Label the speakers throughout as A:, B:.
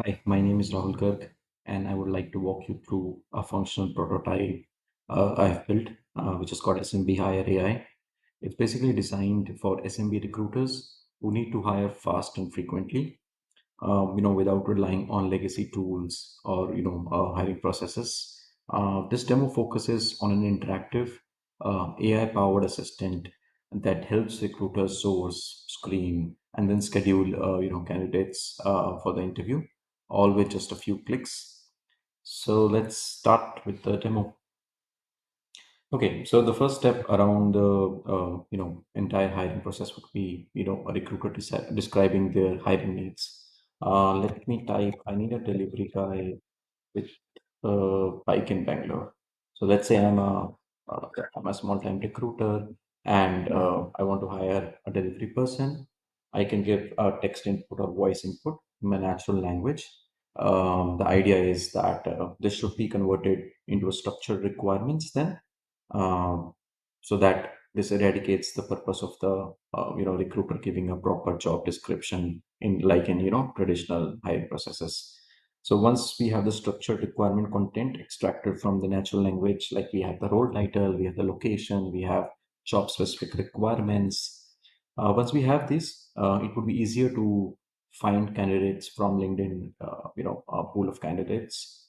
A: Hi, my name is Rahul Garg, and I would like to walk you through a functional prototype I have built, which is called SMB Hire AI. It's basically designed for SMB recruiters who need to hire fast and frequently, without relying on legacy tools or hiring processes. This demo focuses on an interactive AI-powered assistant that helps recruiters source, screen, and then schedule candidates for the interview, all with just a few clicks. So let's start with the demo. Okay, so the first step around the entire hiring process would be a recruiter describing their hiring needs. Let me type. I need a delivery guy with a bike in Bangalore. So let's say I'm a small time recruiter and I want to hire a delivery person. I can give a text input or voice input in my natural language. The idea is that this should be converted into a structured requirements then, um, so that this eradicates the purpose of the recruiter giving a proper job description in like in traditional hiring processes. So once we have the structured requirement content extracted from the natural language, like we have the role title, we have the location, we have job specific requirements. Once we have this, it would be easier to find candidates from LinkedIn, a pool of candidates.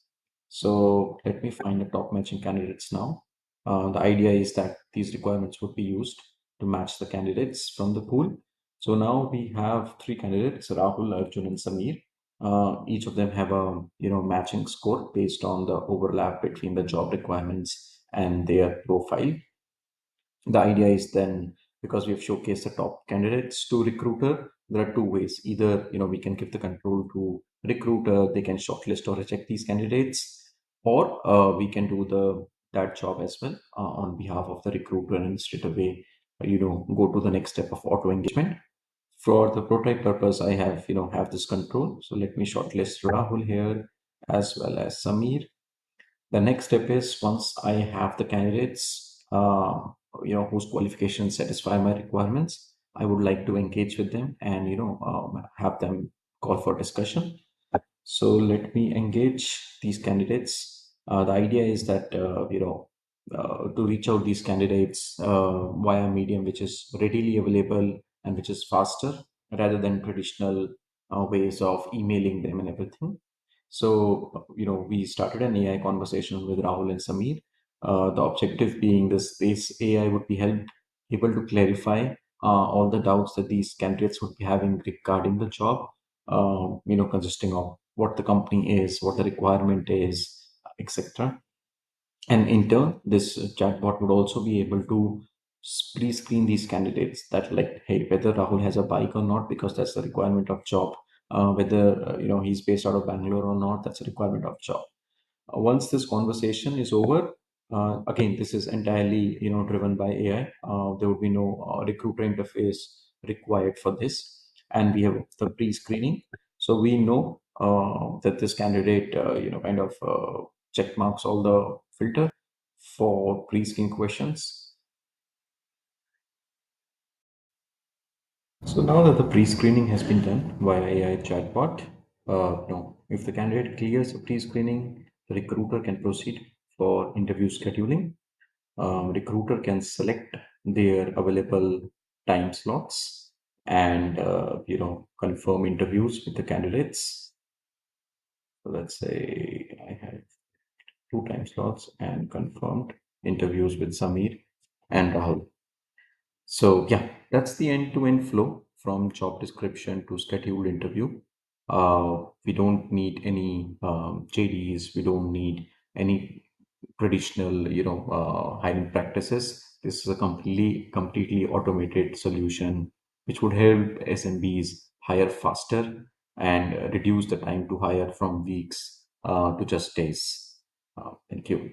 A: So let me find the top matching candidates now. The idea is that these requirements would be used to match the candidates from the pool. So now we have three candidates: Rahul, Arjun, and Samir. Each of them have a matching score based on the overlap between the job requirements and their profile. The idea is then, because we have showcased the top candidates to recruiter, there are two ways. Either we can give the control to recruiter, they can shortlist or reject these candidates, or we can do the that job as well on behalf of the recruiter and straight away go to the next step of auto engagement. For the prototype purpose, I have this control. So let me shortlist Rahul here as well as Samir. The next step is, once I have the candidates, whose qualifications satisfy my requirements, I would like to engage with them and have them call for discussion. So let me engage these candidates. The idea is that to reach out these candidates via medium which is readily available and which is faster rather than traditional ways of emailing them and everything. So we started an AI conversation with Rahul and Samir. The objective being this AI would be helped able to clarify all the doubts that these candidates would be having regarding the job, consisting of what the company is, what the requirement is, etc. And in turn, this chatbot would also be able to pre-screen these candidates that, like, hey, whether Rahul has a bike or not, because that's the requirement of job. Whether he's based out of Bangalore or not, that's a requirement of job. Once this conversation is over, again, this is entirely driven by AI. There would be no recruiter interface required for this, and we have the pre-screening, so we know that this candidate kind of check marks all the filter for pre-screen questions. So now that the pre-screening has been done via AI chatbot, no, if the candidate clears the pre-screening, the recruiter can proceed for interview scheduling. Recruiter can select their available time slots and confirm interviews with the candidates. So let's say I have two time slots and confirmed interviews with Samir and Rahul. So yeah, that's the end-to-end flow from job description to scheduled interview. We don't need any JDs. We don't need any traditional, hiring practices. This is a completely automated solution, which would help SMBs hire faster and reduce the time to hire from weeks to just days. Thank you.